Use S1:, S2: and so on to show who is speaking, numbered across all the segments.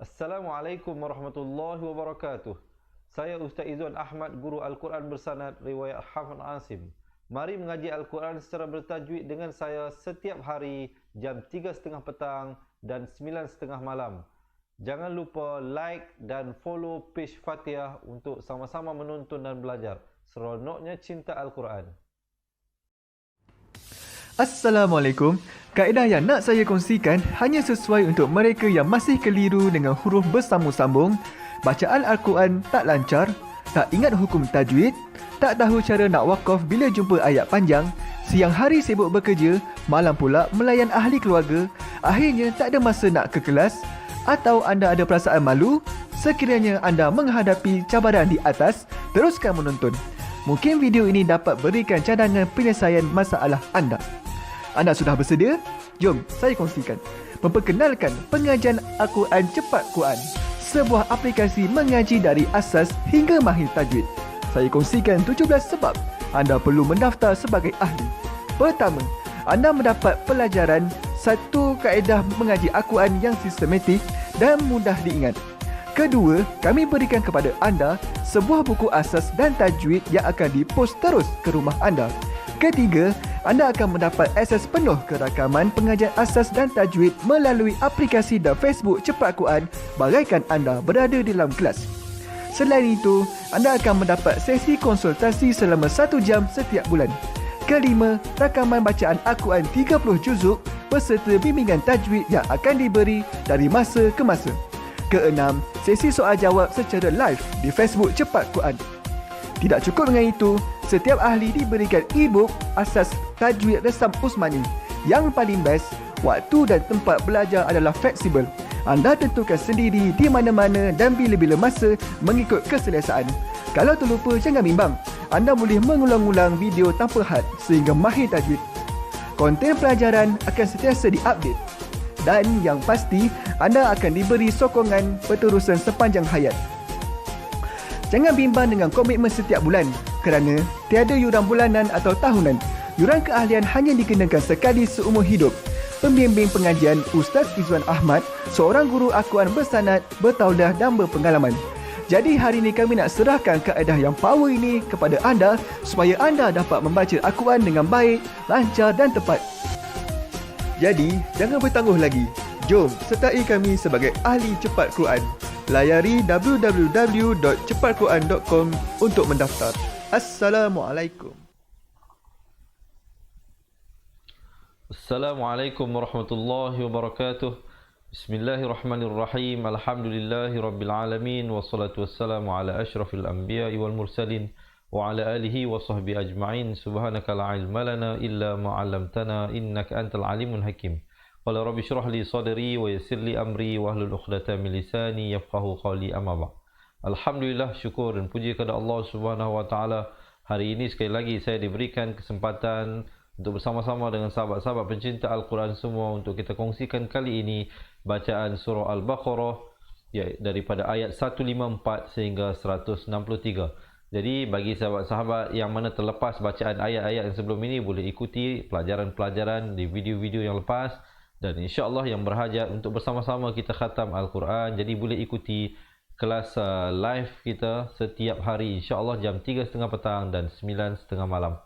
S1: Assalamualaikum warahmatullahi wabarakatuh. Saya Ustaz Izzuan Ahmad, guru Al-Quran bersanad riwayat Hafz Asim. Mari mengaji Al-Quran secara bertajwid dengan saya setiap hari jam 3.30 petang dan 9.30 malam. Jangan lupa like dan follow page Fatihah untuk sama-sama menonton dan belajar. Seronoknya cinta Al-Quran.
S2: Assalamualaikum. Kaedah yang nak saya kongsikan hanya sesuai untuk mereka yang masih keliru dengan huruf bersambung-sambung, bacaan Al-Quran tak lancar, tak ingat hukum tajwid, tak tahu cara nak wakaf bila jumpa ayat panjang, siang hari sibuk bekerja, malam pula melayan ahli keluarga, akhirnya tak ada masa nak ke kelas, atau anda ada perasaan malu. Sekiranya anda menghadapi cabaran di atas, teruskan menonton. Mungkin video ini dapat berikan cadangan penyelesaian masalah anda. Anda sudah bersedia? Jom saya kongsikan. Memperkenalkan pengajian Al-Quran Cepat Quran, sebuah aplikasi mengaji dari asas hingga mahir tajwid. Saya kongsikan 17 sebab anda perlu mendaftar sebagai ahli. Pertama, anda mendapat pelajaran satu kaedah mengaji Al-Quran yang sistematik dan mudah diingat. Kedua, kami berikan kepada anda sebuah buku asas dan tajwid yang akan dipost terus ke rumah anda. Ketiga, anda akan mendapat akses penuh ke rakaman pengajian asas dan tajwid melalui aplikasi dan Facebook Cepat Quran bagaikan anda berada di dalam kelas. Selain itu, anda akan mendapat sesi konsultasi selama 1 jam setiap bulan. Kelima, rakaman bacaan Al-Quran 30 juzuk beserta bimbingan tajwid yang akan diberi dari masa ke masa. Keenam, sesi soal jawab secara live di Facebook Cepat Quran. Tidak cukup dengan itu, setiap ahli diberikan e-book asas tajwid resam Usmani. Yang paling best, waktu dan tempat belajar adalah fleksibel. Anda tentukan sendiri di mana-mana dan bila-bila masa mengikut keselesaan. Kalau terlupa, jangan bimbang. Anda boleh mengulang-ulang video tanpa had sehingga mahir tajwid. Konten pelajaran akan sentiasa diupdate. Dan yang pasti, anda akan diberi sokongan berterusan sepanjang hayat. Jangan bimbang dengan komitmen setiap bulan kerana tiada yuran bulanan atau tahunan. Yuran keahlian hanya dikenakan sekali seumur hidup. Pembimbing pengajian Ustaz Izzuan Ahmad, seorang guru Al-Quran bersanad, bertauliah dan berpengalaman. Jadi hari ini kami nak serahkan kaedah yang power ini kepada anda supaya anda dapat membaca Al-Quran dengan baik, lancar dan tepat. Jadi, jangan bertangguh lagi. Jom sertai kami sebagai ahli cepat Quran. Layari www.cepatquran.com untuk mendaftar. Assalamualaikum.
S1: Assalamualaikum warahmatullahi wabarakatuh. Bismillahirrahmanirrahim. Alhamdulillahirabbil alamin wassalatu wassalamu ala asyrafil anbiya'i wal mursalin wa ala alihi wa sahbihi ajma'in. Subhanaka la ilma lana illa ma 'allamtana innaka antal alimul hakim. Qala rabbi shrah li sadri wa yassir li amri wa hlul 'uqdatam min lisani yafqahu qawli amma ba'd. Alhamdulillah, syukur dan puji kepada Allah Subhanahu wa taala. Hari ini sekali lagi saya diberikan kesempatan untuk bersama-sama dengan sahabat-sahabat pencinta Al-Quran semua untuk kita kongsikan kali ini bacaan surah Al-Baqarah, ya, daripada ayat 154 sehingga 163. Jadi bagi sahabat-sahabat yang mana terlepas bacaan ayat-ayat yang sebelum ini, boleh ikuti pelajaran-pelajaran di video-video yang lepas. Dan insya-Allah yang berhajat untuk bersama-sama kita khatam Al-Quran, jadi boleh ikuti kelas live kita setiap hari insya-Allah jam 3.30 petang dan 9.30 malam.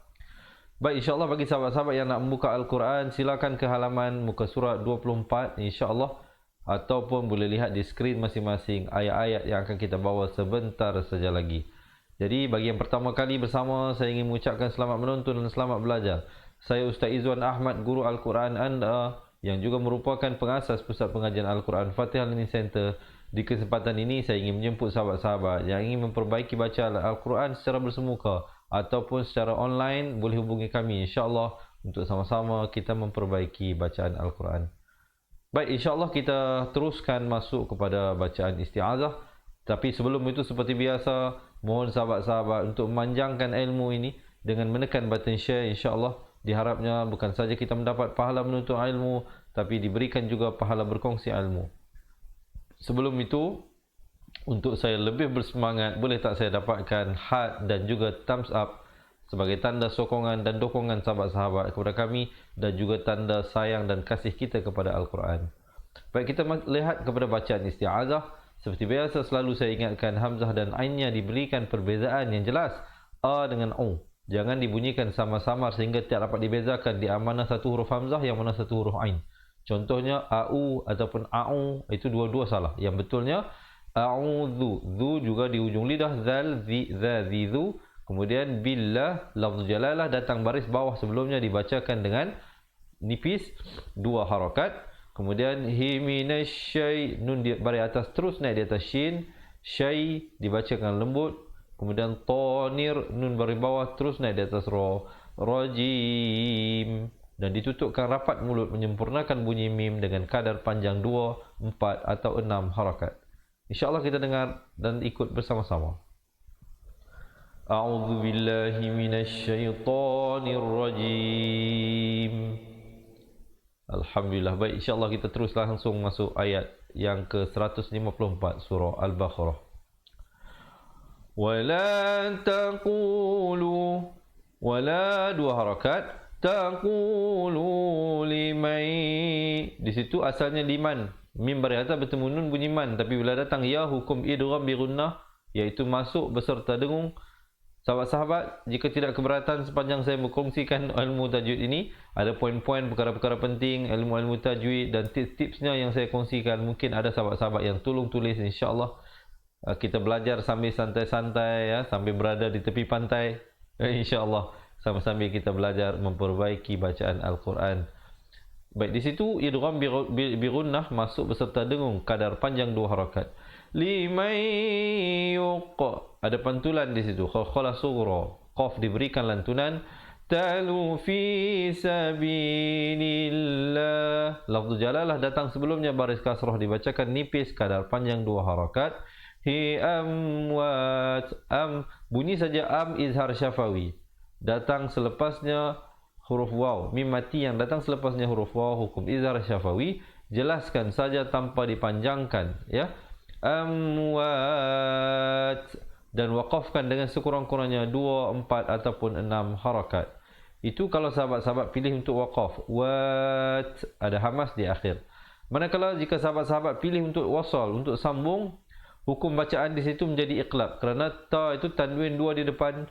S1: Baik, insya-Allah bagi sahabat-sahabat yang nak membuka Al-Quran, silakan ke halaman muka surat 24 insya-Allah, ataupun boleh lihat di skrin masing-masing ayat-ayat yang akan kita bawa sebentar saja lagi. Jadi bagi yang pertama kali bersama, saya ingin mengucapkan selamat menonton dan selamat belajar. Saya Ustaz Izzuan Ahmad, guru Al-Quran anda yang juga merupakan pengasas Pusat Pengajian Al-Quran Fatihah Learning Center. Di kesempatan ini saya ingin menjemput sahabat-sahabat yang ingin memperbaiki bacaan Al-Quran secara bersemuka ataupun secara online, boleh hubungi kami insya-Allah untuk sama-sama kita memperbaiki bacaan Al-Quran. Baik, insya-Allah kita teruskan masuk kepada bacaan isti'azah. Tapi sebelum itu, seperti biasa, mohon sahabat-sahabat untuk memanjangkan ilmu ini dengan menekan button share insya-Allah. Diharapnya bukan saja kita mendapat pahala menuntut ilmu, tapi diberikan juga pahala berkongsi ilmu. Sebelum itu, untuk saya lebih bersemangat, boleh tak saya dapatkan heart dan juga thumbs up sebagai tanda sokongan dan dokongan sahabat-sahabat kepada kami, dan juga tanda sayang dan kasih kita kepada Al-Quran. Baik, kita lihat kepada bacaan isti'azah. Seperti biasa selalu saya ingatkan hamzah dan ainnya diberikan perbezaan yang jelas. A dengan U. Jangan dibunyikan sama-samar sehingga tidak dapat dibezakan di mana satu huruf hamzah, yang mana satu huruf ain. Contohnya au ataupun au, itu dua-dua salah. Yang betulnya a'udzu. Zu juga di ujung lidah, zal, zi, za, zi, zu. Kemudian billah, lafz jalalah datang baris bawah sebelumnya dibacakan dengan nipis, 2 harakat. Kemudian hi minasyai, nun di baris atas terus naik di atas shin, syai dibacakan lembut. Kemudian tonir, nun baris bawah terus naik di atas ra, rajim, dan ditutupkan rapat mulut menyempurnakan bunyi mim dengan kadar panjang 2, 4 atau 6 harakat. InsyaAllah kita dengar dan ikut bersama-sama. A'udzu billahi minasyaitonir rajim. Alhamdulillah. Baik, insyaAllah kita terus langsung masuk ayat yang ke-154 surah Al-Baqarah. Wala taqulu, wala 2 harakat, taqulu liman. Di situ asalnya liman, mim baris atas bertemu nun bunyi man, tapi bila datang ya hukum idgham bi gunnah, iaitu masuk beserta dengung. Sahabat-sahabat, jika tidak keberatan sepanjang saya berkongsikan ilmu tajwid ini, ada poin-poin perkara-perkara penting, ilmu-ilmu tajwid dan tips-tipsnya yang saya kongsikan. Mungkin ada sahabat-sahabat yang tolong tulis, insya-Allah. Kita belajar sambil santai-santai, ya, sambil berada di tepi pantai, insya-Allah. Sambil-sambil kita belajar memperbaiki bacaan Al-Quran. Baik, di situ idgham bi gunnah masuk beserta dengung, kadar panjang 2 harakat. Liman yuq, ada pantulan di situ, khalkhalah sughra, qaf diberikan lantunan. Talu fi sabilillah, lafz jalalah datang sebelumnya baris kasrah dibacakan nipis, kadar panjang 2 harakat. Hi amwat, bunyi saja izhar syafawi, datang selepasnya huruf waw. Mim mati yang datang selepasnya huruf waw hukum izhar syafawi, jelaskan saja tanpa dipanjangkan, ya. Amwat, dan waqafkan dengan sekurang-kurangnya 2, 4 ataupun 6 harakat. Itu kalau sahabat-sahabat pilih untuk waqaf. Wat, ada hamas di akhir. Manakala jika sahabat-sahabat pilih untuk wasal, untuk sambung, hukum bacaan di situ menjadi iqlab, kerana ta itu tanwin 2 di depan,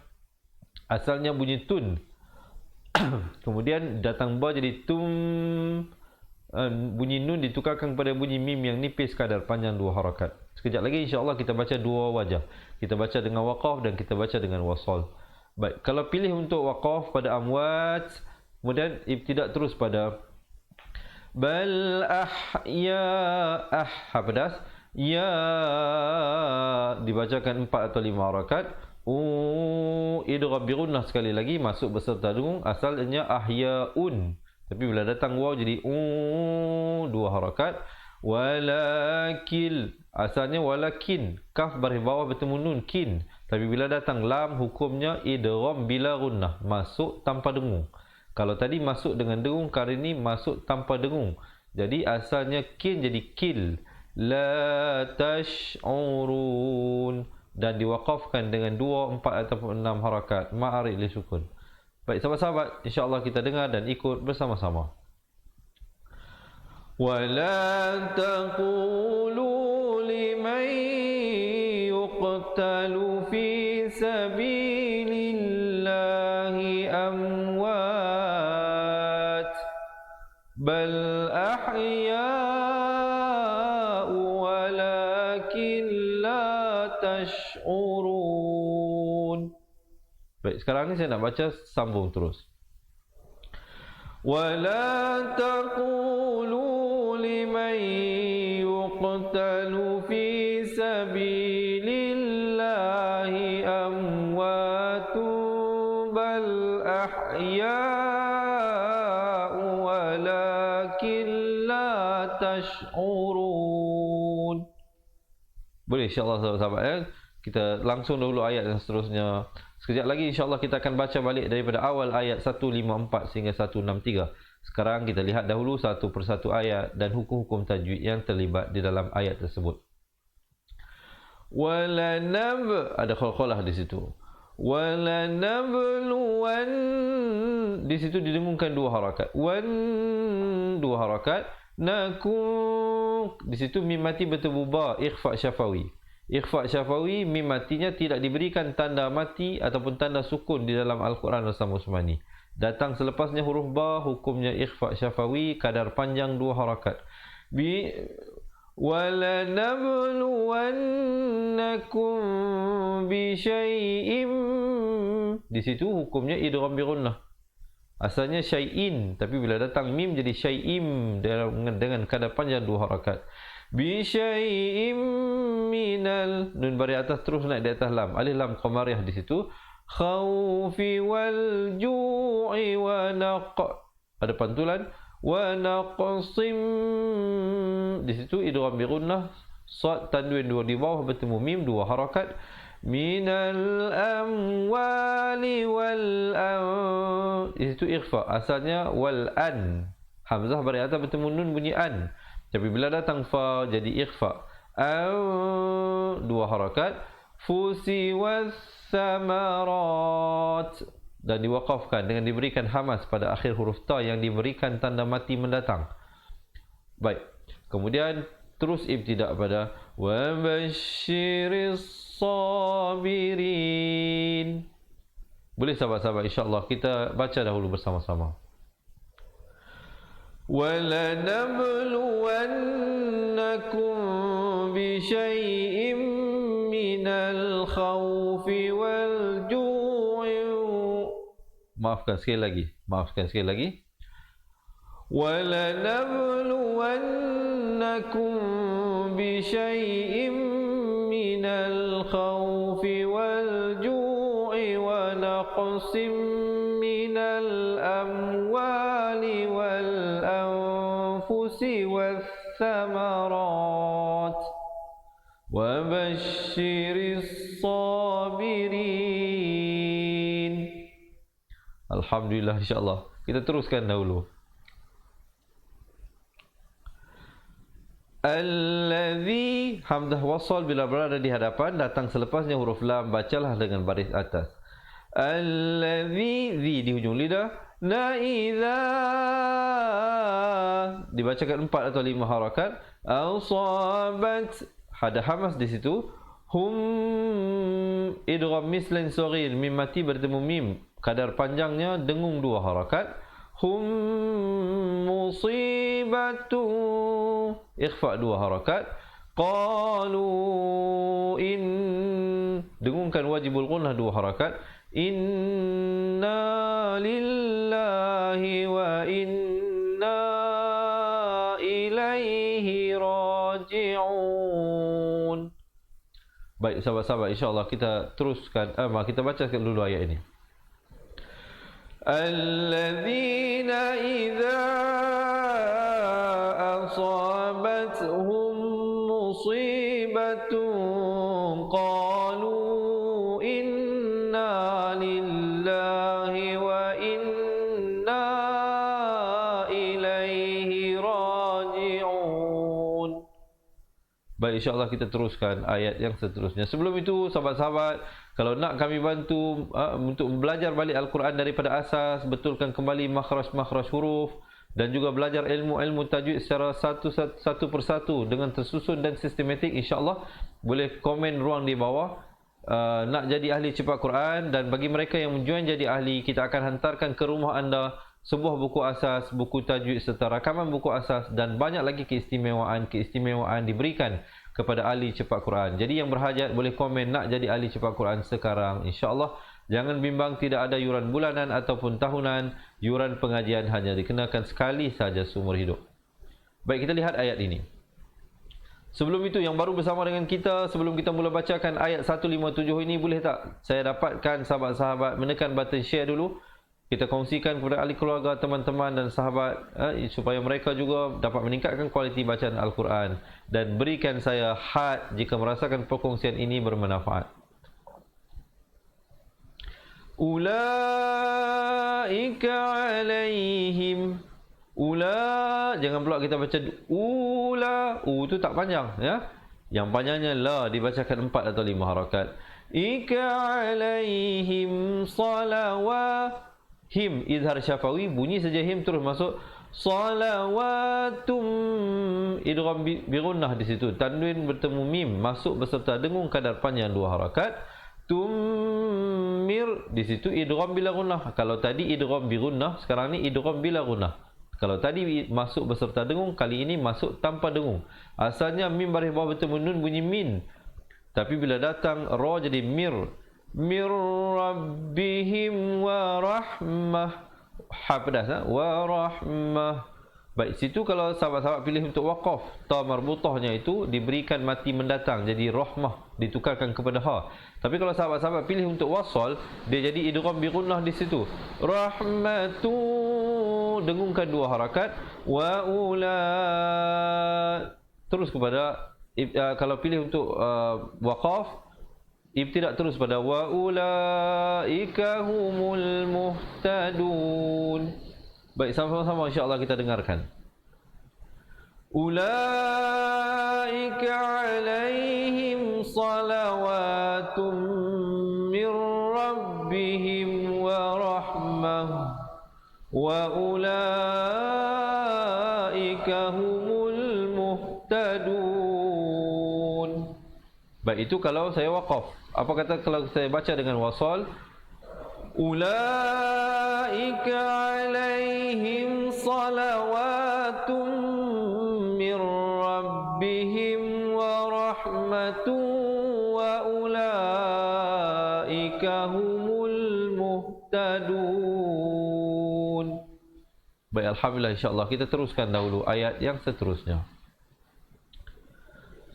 S1: asalnya bunyi tun. Kemudian datang ba jadi tum. Bunyi nun ditukarkan kepada bunyi mim yang nipis, kadar panjang 2 harakat. Sekejap lagi insya-Allah kita baca 2 wajah. Kita baca dengan waqaf dan kita baca dengan wasal. Baik, kalau pilih untuk waqaf pada amwat, kemudian ibtidak terus pada bal ahya, pedas, ya dibacakan 4 atau 5 harakat. Idgham bi gunnah sekali lagi masuk beserta dengung, asalnya ahyaun. Tapi bila datang waw jadi 2 harakat. Walakil, asalnya walakin, kaf baris bawah bertemu nun kin. Tapi bila datang lam, hukumnya idgham bila gunnah, masuk tanpa dengung. Kalau tadi masuk dengan dengung, kali ini masuk tanpa dengung. Jadi asalnya kin jadi kil. La tash'urun, dan diwaqafkan dengan 2, 4 ataupun 6 harakat. Ma'arid li sukun. Baik sahabat-sahabat, insya-Allah kita dengar dan ikut bersama-sama. Wala taqulu liman yuqtalu fi sabilillahi amwat bal ahya'u walakin la tash'urun. Baik, sekarang ni saya nak baca sambung terus. Wala taqulu liman yuqtalu fi sabilillahi amwatu bal ahya'u walakin la tash'urun. Boleh insya-Allah sahabat-sahabat, ya. Kita langsung dahulu ayat yang seterusnya. Sekejap lagi insya-Allah kita akan baca balik daripada awal ayat 154 sehingga 163. Sekarang kita lihat dahulu satu persatu ayat dan hukum-hukum tajwid yang terlibat di dalam ayat tersebut. Walanab, ada khalkhalah di situ. Walanabluwan, di situ didengungkan 2 harakat. Wan 2 harakat. nakum. Di situ mim mati bertemu ba, ikhfa syafawi. Ikhfa syafawi, mim matinya tidak diberikan tanda mati ataupun tanda sukun di dalam Al-Quran Al-Sama Usmani. Datang selepasnya huruf ba, hukumnya ikhfa syafawi, kadar panjang 2 harakat. وَلَنَبْلُوَنَّكُمْ بِشَيْءٍ. Di situ hukumnya idgham bi gunnah. Asalnya syai'in, tapi bila datang mim jadi syai'im dengan kadar panjang 2 harakat. Bi syai'im minal, nun bari atas terus naik di atas lam, alif lam qamariyah di situ. Khawfi wal ju'i wa naq, ada pantulan. Wa naqsim, di situ idgham bi gunnah, sad tanwin 2 di bawah bertemu mim 2 harakat. Minal amwali wal di situ ikhfa, asalnya wal an, hamzah bari atas bertemu nun bunyi an, tapi bila datang fa jadi ikhfa. 2 harakat. Fusi was samarat, dan diwakafkan dengan diberikan hamas pada akhir huruf ta yang diberikan tanda mati mendatang. Baik, kemudian terus ibtidak pada wa basyiris sabirin. Boleh sahabat-sahabat, insya-Allah kita baca dahulu bersama-sama. وَلَنَبْلُوَنَّكُمْ بِشَيْءٍ مِّنَ الْخَوْفِ وَالْجُوعِ. Maafkan sekali lagi. وَلَنَبْلُوَنَّكُمْ بِشَيْءٍ مِّنَ الْخَوْفِ وَالْجُوعِ وَنَقْصٍ مِّنَ الْأَمْوَالِ وَالْأَنفُسِ وَالثَّمَرَاتِ وَبَشِّرِ الصَّابِرِينَ. Alhamdulillah, insyaAllah. Kita teruskan dahulu. Alladhi, hamzah wasal bila berada di hadapan, datang selepasnya huruf lam, bacalah dengan baris atas. Alladhi, di hujung lidah. Na'iza, dibacakan 4 atau 5 harakat. Asabat, ada hamas di situ. Hum, idgham mislin saghir, mim mati bertemu mim, kadar panjangnya dengung 2 harakat. Hum musibatu, ikhfa 2 harakat. Qalu in, dengungkan wajibul gunnah 2 harakat. Inna lillahi wa inna ilaihi raji'un. Baik sahabat-sahabat, insya-Allah kita teruskan, kita bacakan dulu ayat ini. Alladzina idza asabatuhum musibatun qalu inna lillahi wa inna ilaihi raji'un. Baik, insya-Allah kita teruskan ayat yang seterusnya. Sebelum itu sahabat-sahabat, kalau nak kami bantu untuk belajar balik Al-Quran daripada asas, betulkan kembali makhraj-makhraj huruf, dan juga belajar ilmu-ilmu tajwid secara satu persatu dengan tersusun dan sistematik, insya-Allah boleh komen ruang di bawah. Nak jadi ahli cepat Quran, dan bagi mereka yang menjoin jadi ahli, kita akan hantarkan ke rumah anda sebuah buku asas, buku tajwid serta rakaman buku asas, dan banyak lagi keistimewaan diberikan kepada ahli cepat Quran. Jadi yang berhajat boleh komen nak jadi ahli cepat Quran sekarang, insya-Allah. Jangan bimbang, tidak ada yuran bulanan ataupun tahunan. Yuran pengajian hanya dikenakan sekali saja seumur hidup. Baik, kita lihat ayat ini. Sebelum itu, yang baru bersama dengan kita, sebelum kita mula bacakan ayat 157 ini, boleh tak saya dapatkan sahabat-sahabat menekan button share dulu. Kita kongsikan kepada ahli keluarga, teman-teman dan sahabat, supaya mereka juga dapat meningkatkan kualiti bacaan Al-Quran, dan berikan saya had jika merasakan perkongsian ini bermanfaat. Ulaika alaihim, jangan pula kita baca tu tak panjang ya. Yang panjangnya la, dibacakan 4 atau 5 harakat. Ika alaihim salawat. Him izhar syafawi, bunyi saja him terus masuk salawatum, idgham bi gunnah di situ. Tanwin bertemu mim masuk beserta dengung kadar panjang 2 harakat. Tummir di situ idgham bila gunnah. Kalau tadi idgham bi gunnah, sekarang ni idgham bila gunnah. Kalau tadi masuk beserta dengung, kali ini masuk tanpa dengung. Asalnya mim baris bawah bertemu nun bunyi min. Tapi bila datang ra jadi mir. Mir rabbihim wa rahmah. Ha pedas wa rahmah. Baik, situ kalau sahabat-sahabat pilih untuk waqaf, ta marbutahnya itu diberikan mati mendatang jadi rahmah, ditukarkan kepada ha. Tapi kalau sahabat-sahabat pilih untuk wasal, dia jadi idgham bi gunnah di situ. Rahmatu, dengungkan 2 harakat, wa ula, terus kepada kalau pilih untuk waqaf, ibtidak terus pada wa ulaika humul muhtadun. Baik, sama-sama insya-Allah kita dengarkan. Ulaika alaihim salawatum mir rabbihim wa rahmah wa ulaika humul muhtadun. Baik, itu kalau saya waqaf. Apa kata kalau saya baca dengan wasal? Ulaika alaihim salawatum mir rabbihim wa rahmatun wa ulaika humul muhtadun. Baik, alhamdulillah, insya-Allah kita teruskan dahulu ayat yang seterusnya.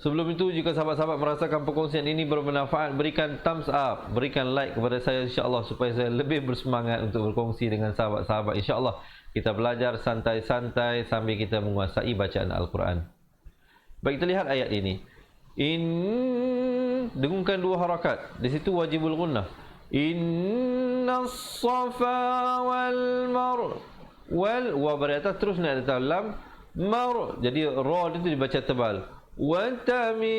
S1: Sebelum itu, jika sahabat-sahabat merasakan perkongsian ini bermanfaat, berikan thumbs up, berikan like kepada saya insya-Allah supaya saya lebih bersemangat untuk berkongsi dengan sahabat-sahabat. Insya-Allah kita belajar santai-santai sambil kita menguasai bacaan Al-Quran. Baik, kita lihat ayat ini. Dengungkan 2 harakat. Di situ wajibul gunnah. Innas safa wal mar, wal wa bariatas terus naik atas lam mar. Jadi ra itu dibaca tebal. Wa tami,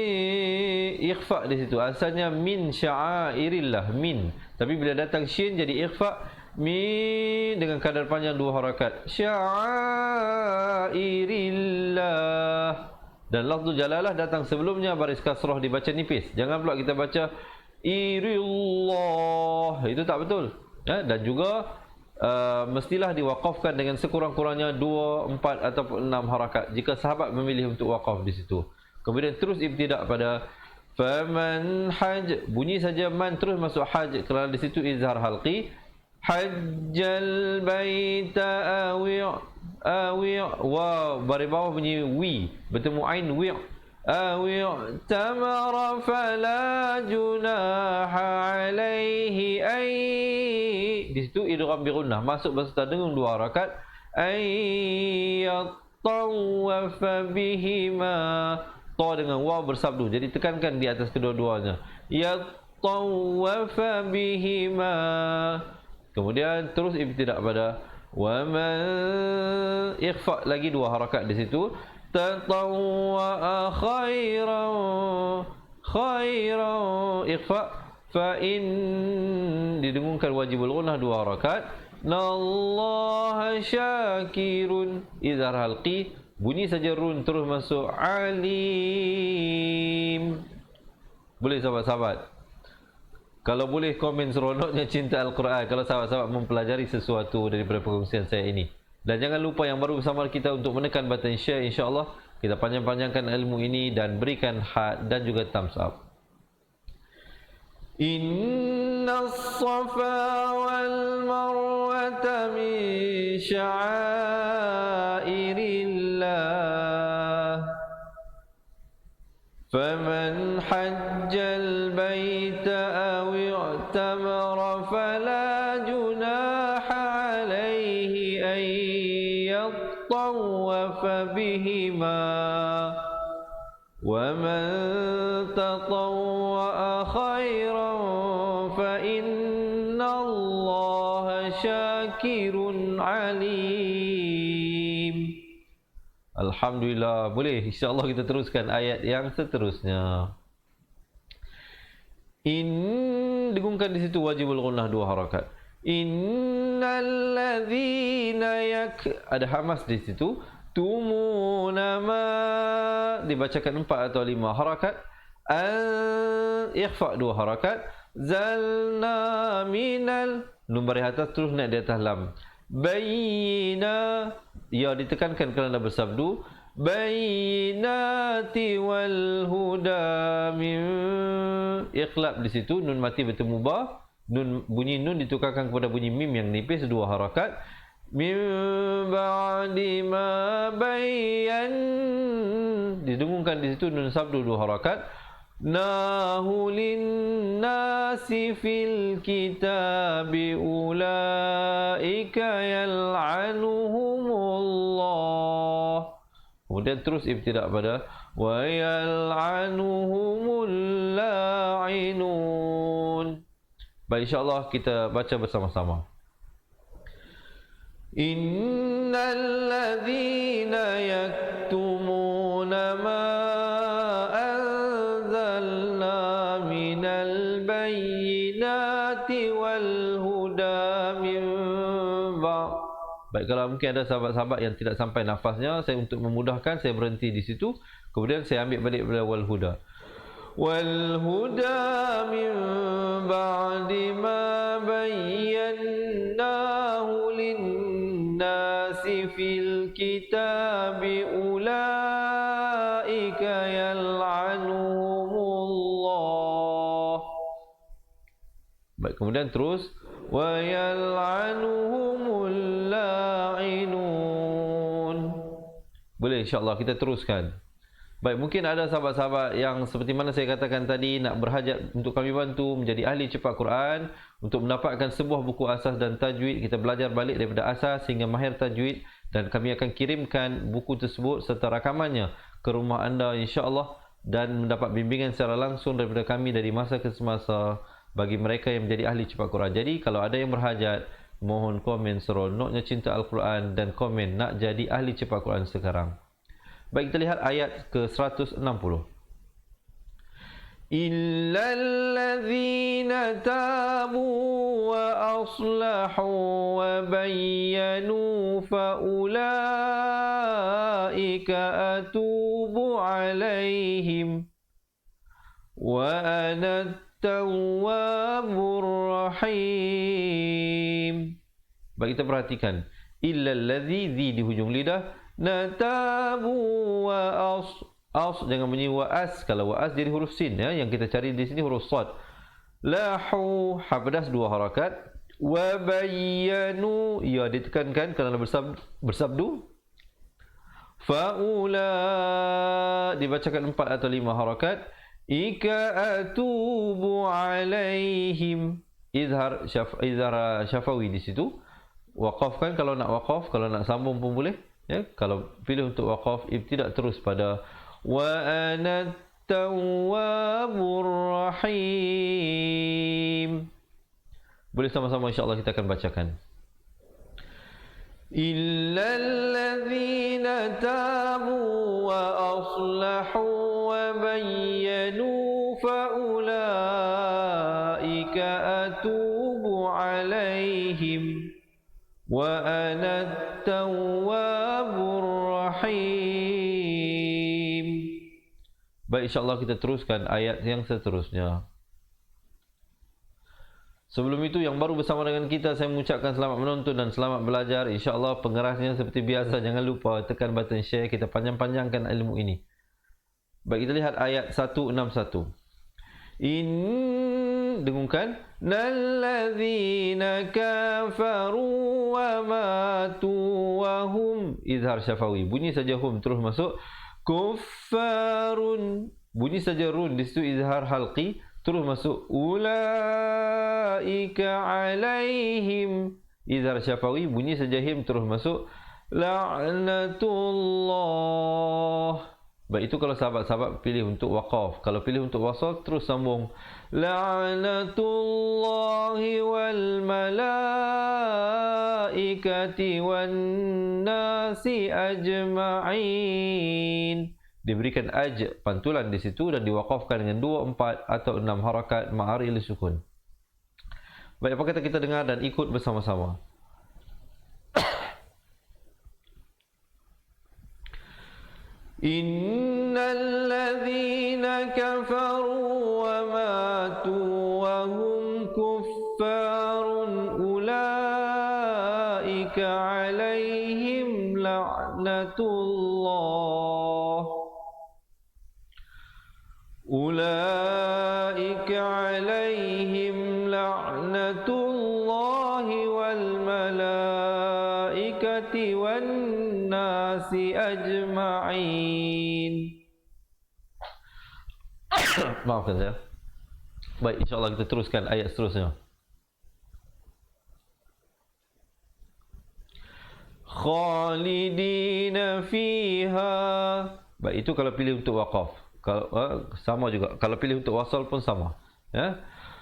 S1: ikhfa di situ. Asalnya min sya'airillah, min. Tapi bila datang shin jadi ikhfa min dengan kadar panjang 2 harakat. Sya'airillah. Dan lafzul jalalah datang sebelumnya, baris kasrah dibaca nipis. Jangan pula kita baca irillah. Itu tak betul. Dan juga mestilah diwaqafkan dengan sekurang-kurangnya 2, 4 ataupun 6 harakat jika sahabat memilih untuk waqaf di situ. Kemudian terus ibtidak pada faman haj, bunyi saja man terus masuk haj kerana di situ izhar halqi. Hajjal baita awi' wa baris bawah bunyi wi bertemu ain wi' awi' tamara fala junaha alaihi ay, di situ idgham bi gunnah masuk beserta dengung 2 harakat. Ayyatawafa bihima, ta dengan waw bersabdu, jadi tekankan di atas kedua-duanya. Yatawafa bihima. Kemudian terus ibtidak pada wa man, ikhfa lagi 2 harakat di situ. Tatawwa khairan, khairan ikhfa fa in, didengungkan wajibul gunnah 2 harakat. Nallaha syakirun, izhar halqi, bunyi saja run terus masuk alim. Boleh sahabat-sahabat? Kalau boleh komen seronoknya cinta Al-Quran kalau sahabat-sahabat mempelajari sesuatu daripada perkongsian saya ini. Dan jangan lupa yang baru bersama kita untuk menekan button share, insya-Allah kita panjang-panjangkan ilmu ini dan berikan heart dan juga thumbs up. Inna safa wal marwata min sya'airillah faman hajjal baita aw i'tamara fala junaha alaihi ay yattawafa bihima wa man tatawwa'a khairan fa innallaha syakirun alim. Alhamdulillah. Boleh, insya-Allah kita teruskan ayat yang seterusnya. Dengungkan di situ wajibul gunnah 2 harakat. Innal ladzina ada hamas di situ. Tumuna ma dibacakan 4 atau 5 harakat. Ikhfa 2 harakat. Zalna minal nun baris atas terus naik di atas lam. Bayyina ya ditekankan kerana bersabdu. Bayyinati wal huda min iqlab di situ nun mati bertemu ba. Nun bunyi nun ditukarkan kepada bunyi mim yang nipis 2 harakat. Min ba'di ma bayyan didengungkan di situ nun sabdu 2 harakat. Nahu linnasi fil kitabi ulaika yal'anuhumullah. Kemudian terus ibtidak pada wa yal'anuhumul la'inun. Baik, insyaAllah kita baca bersama-sama. Innal ladzina yaktumuna ma anzalna minal bayyinati wal huda min ba'd. Baik, kalau mungkin ada sahabat-sahabat yang tidak sampai nafasnya, saya untuk memudahkan saya berhenti di situ, kemudian saya ambil balik pada wal huda. Wal huda min ba'di ma bayyanahu lin-nasi fil kitabi ulaika yal'anuhumullah. Baik, kemudian terus wa yal'anuhumul la'inun. Boleh, insyaAllah kita teruskan. Baik, mungkin ada sahabat-sahabat yang seperti mana saya katakan tadi nak berhajat untuk kami bantu menjadi ahli cepat Quran, untuk mendapatkan sebuah buku asas dan tajwid. Kita belajar balik daripada asas hingga mahir tajwid, dan kami akan kirimkan buku tersebut serta rakamannya ke rumah anda insya-Allah, dan mendapat bimbingan secara langsung daripada kami dari masa ke semasa bagi mereka yang menjadi ahli cepat Quran. Jadi kalau ada yang berhajat, mohon komen seronoknya cinta Al-Quran dan komen nak jadi ahli cepat Quran sekarang. Baik, kita lihat ayat ke-160. Illal ladzina tabu wa aslahu wa bayyanu fa ulaika atubu alaihim wa ana at-tawwabur rahim. Baik, kita perhatikan illal ladzi di hujung lidah. Natabu wa as jangan bunyi wa as. Kalau wa as jadi huruf sin ya, yang kita cari di sini huruf sad. Lahu habdas 2 harakat. Wa bayyanu ya ditekankan kerana bersabdu. Faula dibacakan 4 atau 5 harakat. Ika atubu alaihim. Izhar syafawi di situ. Waqafkan kalau nak waqaf, kalau nak sambung pun boleh. Ya, kalau pilih untuk waqaf, ibtidak terus pada wa ana tawwabur rahim. Boleh sama-sama insya-Allah kita akan bacakan. Illal ladzina tabu wa aslahu wa bayyanu fa ulaika atubu alaihim wa ana at-tawwabur rahim. Baik, insyaAllah kita teruskan ayat yang seterusnya. Sebelum itu, yang baru bersama dengan kita, saya mengucapkan selamat menonton dan selamat belajar. InsyaAllah pengerasnya seperti biasa, jangan lupa tekan button share, kita panjang-panjangkan ilmu ini. Baik, kita lihat ayat 161. Dengungkan. Nalladzina kafaru wa matu wa hum. Izhar syafawi. Bunyi saja hum terus masuk. Kuffarun. Bunyi saja run. Di situ izhar halqi. Terus masuk. Ulaika alaihim. Izhar syafawi. Bunyi saja him terus masuk. La'natullah. Baik, itu kalau sahabat-sahabat pilih untuk waqaf. Kalau pilih untuk wasal, terus sambung. La'natullahi wal malaikati wan nasi ajma'in. Diberikan pantulan di situ dan diwaqafkan dengan 2, 4 atau 6 harakat ma'ari li sukun. Baik, apa kata kita dengar dan ikut bersama-sama. Innal ladzina kafaru wa matu wa hum kuffarun ulaika alaihim la'natullah wal malaikati wan nasi ajma'in. Maafkan saya. Baik, insyaAllah kita teruskan ayat seterusnya. Khalidina fiha. Baik, itu kalau pilih untuk waqaf. Kalau sama juga. Kalau pilih untuk wasal pun sama. Ya.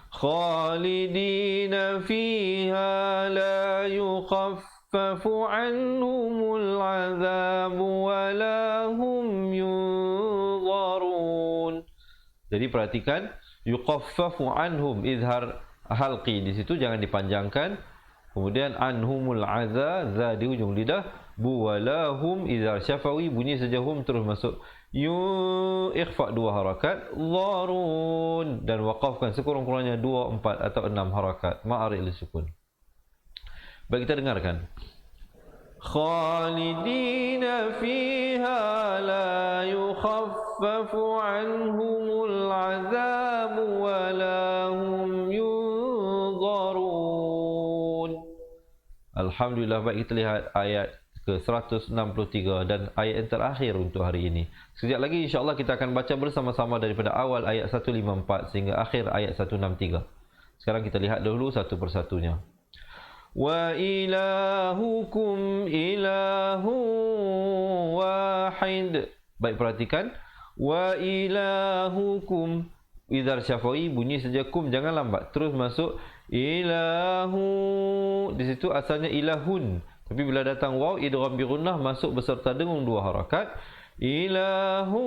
S1: Khalidina fiha la yukhaffafu anhumul azabu wa la hum yunzarun. Jadi perhatikan, yukhaffafu anhum, izhar halqi di situ jangan dipanjangkan. Kemudian anhumul azab, za di ujung lidah, bu walahum, izhar syafawi, bunyi saja hum terus masuk ikhfa 2 harakat, dharun, dan waqafkan sekurang-kurangnya 2, 4 atau 6 harakat, ma'ari lisukun. Baik, kita dengarkan. Khalidina fiha la yukhaffafu anhumul azab wa la hum yunzarun. Alhamdulillah. Baik, kita lihat ayat ke-163 dan ayat yang terakhir untuk hari ini. Sekejap lagi insya-Allah kita akan baca bersama-sama daripada awal ayat 154 sehingga akhir ayat 163. Sekarang kita lihat dulu satu persatunya. Wa ilahukum ilahu wahid. Baik, perhatikan. Wa ilahukum, idhar syafawi, bunyi saja kum, jangan lambat. Terus masuk ilahu. Di situ asalnya ilahun. Tapi bila datang waw, idgham bi gunnah, masuk beserta dengung 2 harakat. Ilahu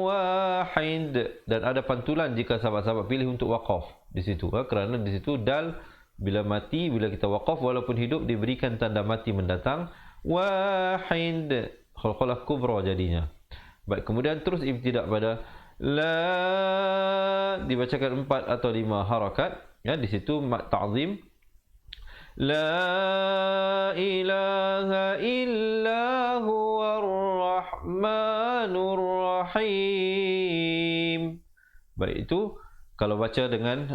S1: wahid. Dan ada pantulan jika sahabat-sahabat pilih untuk waqaf di situ. Kerana di situ dal bila mati, bila kita waqaf walaupun hidup diberikan tanda mati mendatang. Wahid. Khalqalah kubra jadinya. Baik, kemudian terus ibtidak pada la, dibacakan 4 atau 5 harakat. Ya, di situ mat ta'zim. La ilaha illa huwar rahmanur rahim. Baik, itu kalau baca dengan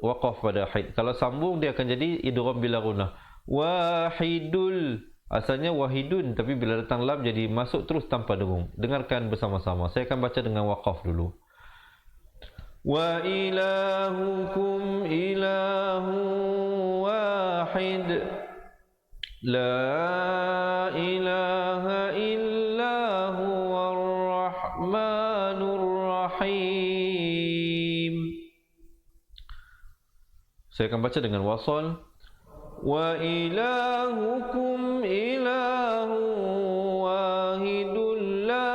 S1: waqaf pada haid. Kalau sambung dia akan jadi idgham bila gunnah. Wahidul, asalnya wahidun, tapi bila datang lam jadi masuk terus tanpa dengung. Dengarkan bersama-sama. Saya akan baca dengan waqaf dulu. Wa ilahukum ilahu wahid. La ilaha illa huwar rahmanur rahim. Saya akan baca dengan wasal. Wa ilahukum ilahu wahidun la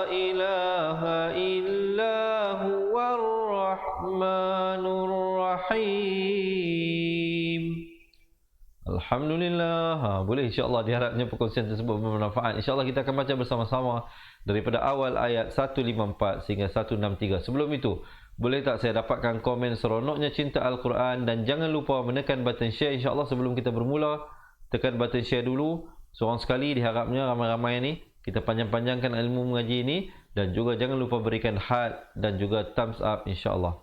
S1: ilaha illa huwar rahmanur rahim. Alhamdulillah. Boleh, insya-Allah diharapnya perkongsian tersebut bermanfaat. Insya-Allah kita akan baca bersama-sama daripada awal ayat 154 sehingga 163. Sebelum itu, boleh tak saya dapatkan komen seronoknya cinta Al-Quran, dan jangan lupa menekan button share insya-Allah sebelum kita bermula. Tekan button share dulu. Seorang sekali diharapnya ramai-ramai ni. Kita panjang-panjangkan ilmu mengaji ini, dan juga jangan lupa berikan heart dan juga thumbs up insya-Allah.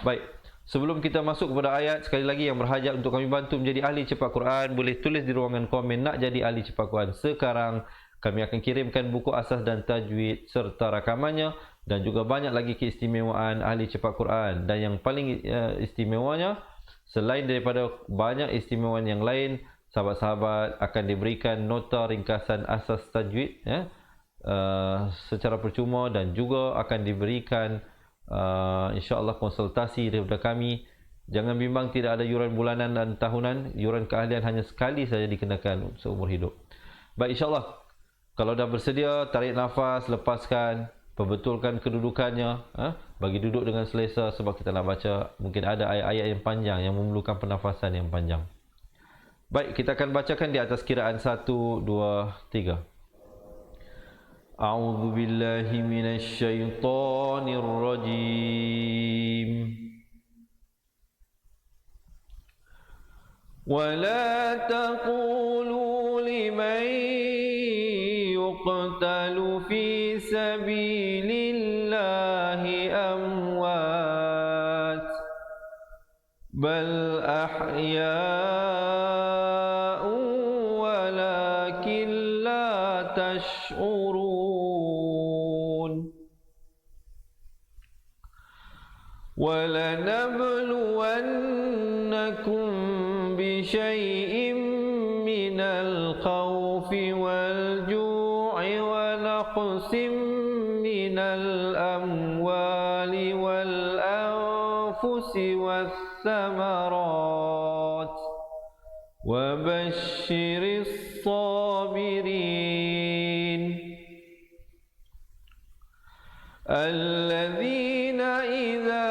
S1: Baik, sebelum kita masuk kepada ayat, sekali lagi yang berhajat untuk kami bantu menjadi ahli cepat Quran, boleh tulis di ruangan komen nak jadi ahli cepat Quran sekarang. Kami akan kirimkan buku asas dan tajwid serta rakamannya, dan juga banyak lagi keistimewaan ahli cepat Quran. Dan yang paling istimewanya, selain daripada banyak istimewaan yang lain, sahabat-sahabat akan diberikan nota ringkasan asas tajwid secara percuma, dan juga akan diberikan insya-Allah konsultasi daripada kami. Jangan bimbang, tidak ada yuran bulanan dan tahunan. Yuran keahlian hanya sekali saja dikenakan seumur hidup. Baik, insya-Allah kalau dah bersedia, tarik nafas, lepaskan, perbetulkan kedudukannya. bagi duduk dengan selesa sebab kita nak baca mungkin ada ayat-ayat yang panjang yang memerlukan pernafasan yang panjang. Baik, kita akan bacakan di atas kiraan 1, 2, 3. A'udzu billahi minasyaitonir rajim. ولا تقولوا لمن يقتل في سبيل الله أموات بل أحياء ولكن لا تشعرون ولنبلونكم بشيء من الخوف والجوع ونقص من الأموال والأنفس والثمرات وبشر الصابرين الذين إذا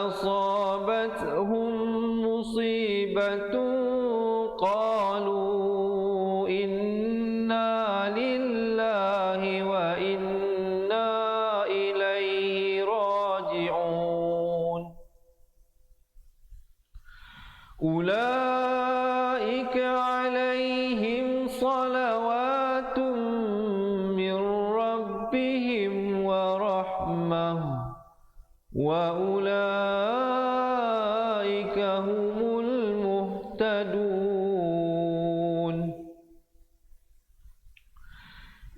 S1: أصابتهم مصيبة قالوا إنا لله وإنا إليه راجعون أولئك عليهم صلوات من ربهم ورحمة وأولئك هم المهتدون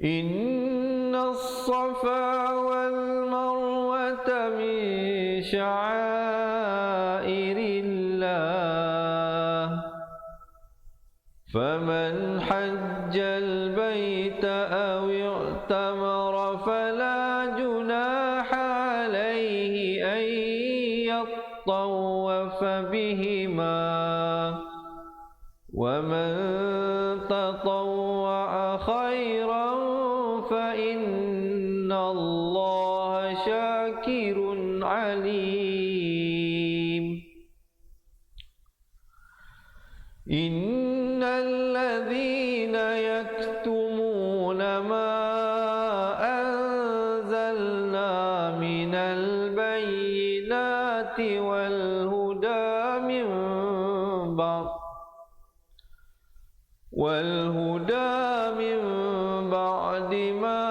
S1: إن الصفا والمروة من شعائر الله فمن حج البيت أو اعتمر فلا جناح عليه أن يطوف بهما ومن تطوع خيرا فإن الله شاكر عليم إن الذين يكتمون ما أنزلنا من البينات والهدى من بعد ما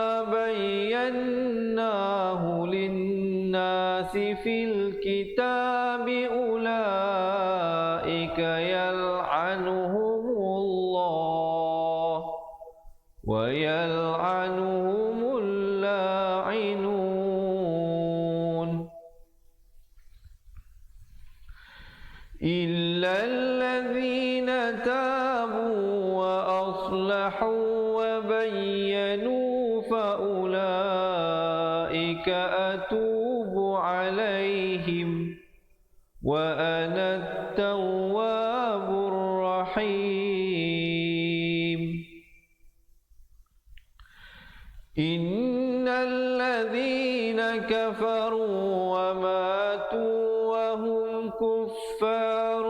S1: بيناه للناس في الكتاب أولئك يلعنهم الله ويلعنهم اللاعنون إلا الذين تابوا وأصلحوا وبينوا فأولئك أتوب عليهم وأنا التواب الرحيم إن الذين كفروا وماتوا وهم كفار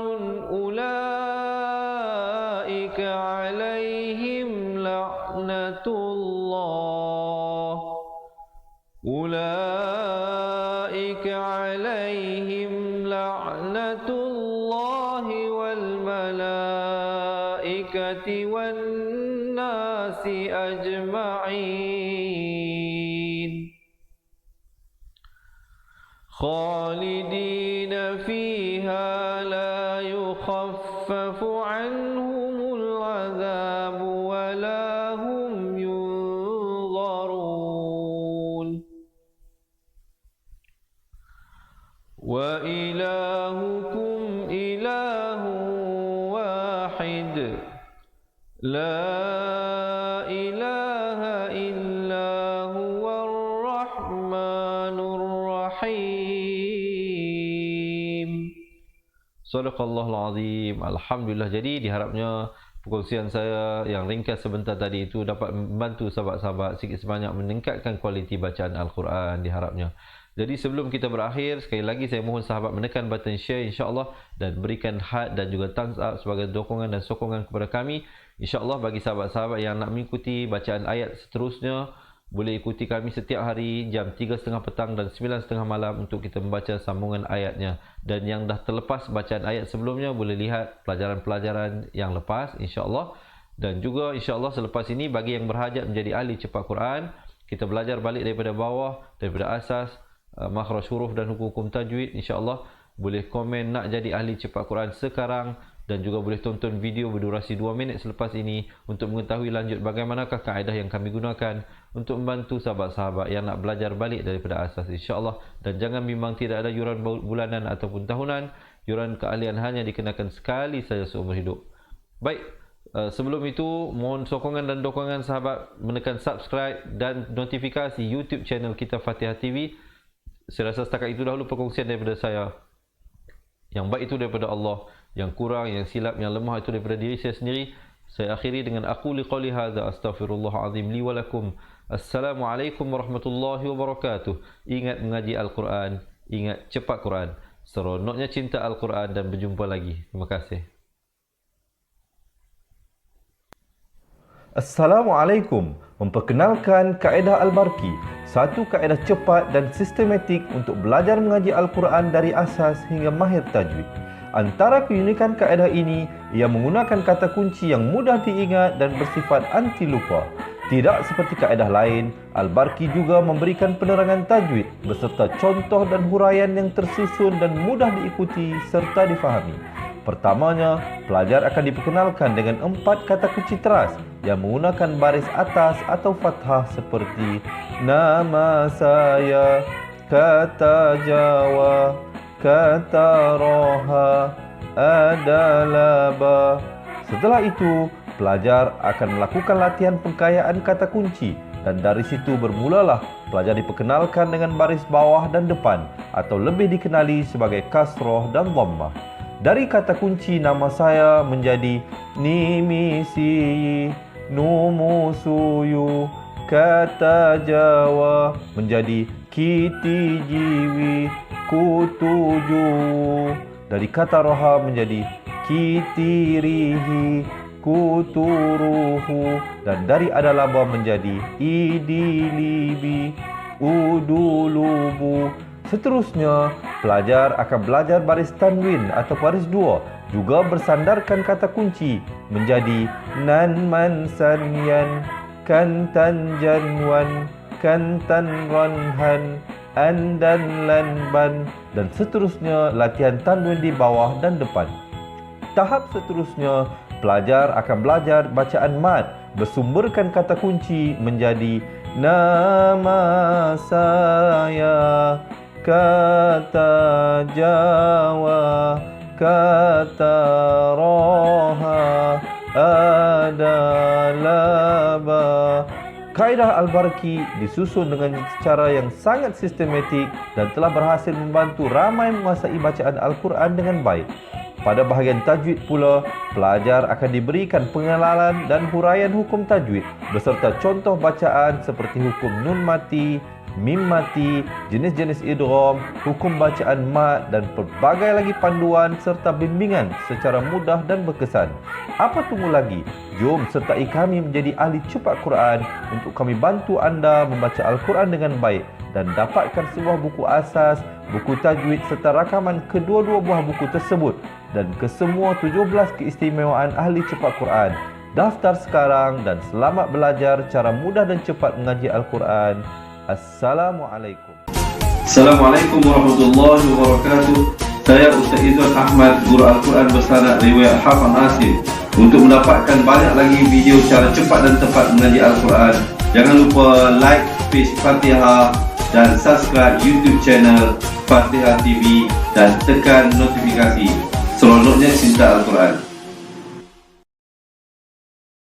S1: أولئك عليهم لعنة الله والملائكة والناس أجمعين خالدين فيها لا يخفف عنهم العذاب ولا هم ينظرون وإلهكم إله واحد لا إله إلا هو الرحمن الرحيم. Sadaqallahul Azim. Alhamdulillah. Jadi diharapnya perkongsian saya yang ringkas sebentar tadi itu dapat membantu sahabat-sahabat sikit sebanyak meningkatkan kualiti bacaan Al-Quran diharapnya. Jadi sebelum kita berakhir, sekali lagi saya mohon sahabat menekan button share insya-Allah dan berikan heart dan juga thumbs up sebagai dukungan dan sokongan kepada kami. InsyaAllah bagi sahabat-sahabat yang nak mengikuti bacaan ayat seterusnya, boleh ikuti kami setiap hari jam 3.30 petang dan 9.30 malam untuk kita membaca sambungan ayatnya. Dan yang dah terlepas bacaan ayat sebelumnya, boleh lihat pelajaran-pelajaran yang lepas insyaAllah. Dan juga insyaAllah selepas ini, bagi yang berhajat menjadi ahli cepat Quran, kita belajar balik daripada bawah, daripada asas, makhraj huruf dan hukum-hukum tajwid. InsyaAllah boleh komen nak jadi ahli cepat Quran sekarang, dan juga boleh tonton video berdurasi 2 minit selepas ini untuk mengetahui lanjut bagaimanakah kaedah yang kami gunakan untuk membantu sahabat-sahabat yang nak belajar balik daripada asas insyaAllah. Dan jangan bimbang, tidak ada yuran bulanan ataupun tahunan. Yuran keahlian hanya dikenakan sekali saja seumur hidup. Baik, sebelum itu mohon sokongan dan dukungan sahabat menekan subscribe dan notifikasi YouTube channel kita Fatihah TV. Saya rasa setakat itu dahulu perkongsian daripada saya. Yang baik itu daripada Allah, yang kurang, yang silap, yang lemah itu daripada diri saya sendiri. Saya akhiri dengan aquli qawli hadza astaghfirullahalazim li wa lakum. Assalamualaikum warahmatullahi wabarakatuh. Ingat mengaji Al-Quran, ingat cepat Quran. Seronoknya cinta Al-Quran dan berjumpa lagi. Terima kasih.
S3: Assalamualaikum. Memperkenalkan kaedah Al-Barki, satu kaedah cepat dan sistematik untuk belajar mengaji Al-Quran dari asas hingga mahir tajwid. Antara keunikan kaedah ini, ia menggunakan kata kunci yang mudah diingat dan bersifat anti lupa. Tidak seperti kaedah lain, Al-Barki juga memberikan penerangan tajwid beserta contoh dan huraian yang tersusun dan mudah diikuti serta difahami. Pertamanya, pelajar akan diperkenalkan dengan 4 kata kunci teras yang menggunakan baris atas atau fathah seperti nama saya, kata Jawa, kata Roha, adalah ba. Setelah itu, pelajar akan melakukan latihan pengkayaan kata kunci dan dari situ bermulalah pelajar diperkenalkan dengan baris bawah dan depan atau lebih dikenali sebagai kasroh dan dhammah. Dari kata kunci nama saya menjadi nimisi, numusuyu, kata Jawa menjadi kiti jiwi, kutuju. Dari kata roha menjadi kitirihi, kuturuhu. Dan dari adalaba menjadi idilibi, udulubu. Seterusnya, pelajar akan belajar baris tanwin atau baris dua, juga bersandarkan kata kunci menjadi nan man sanyan, kan tan janwan, kan tan ranhan, an dan lan ban, dan seterusnya latihan tanwin di bawah dan depan. Tahap seterusnya, pelajar akan belajar bacaan mad bersumberkan kata kunci menjadi nama saya, kata Jawa, kata Roha, adalah ba. Kaedah Al-Barki disusun dengan cara yang sangat sistematik dan telah berhasil membantu ramai menguasai bacaan Al-Quran dengan baik. Pada bahagian tajwid pula, pelajar akan diberikan pengenalan dan huraian hukum tajwid beserta contoh bacaan seperti hukum nun mati, mim mati, jenis-jenis idgham, hukum bacaan mad dan pelbagai lagi panduan serta bimbingan secara mudah dan berkesan. Apa tunggu lagi? Jom sertai kami menjadi ahli cepat Quran untuk kami bantu anda membaca Al-Quran dengan baik dan dapatkan sebuah buku asas, buku tajwid serta rakaman kedua-dua buah buku tersebut dan kesemua 17 keistimewaan ahli cepat Quran. Daftar sekarang dan selamat belajar cara mudah dan cepat mengaji Al-Quran. Assalamualaikum.
S4: Assalamualaikum warahmatullahi wabarakatuh. Saya Ustaz Izzuan Ahmad, guru Al-Quran bersanad riwayat Hafaz Asim. Untuk mendapatkan banyak lagi video cara cepat dan tepat mengaji Al-Quran, jangan lupa like page Fatihah dan subscribe YouTube channel Fatihah TV dan tekan notifikasi. Seronoknya cinta Al-Quran.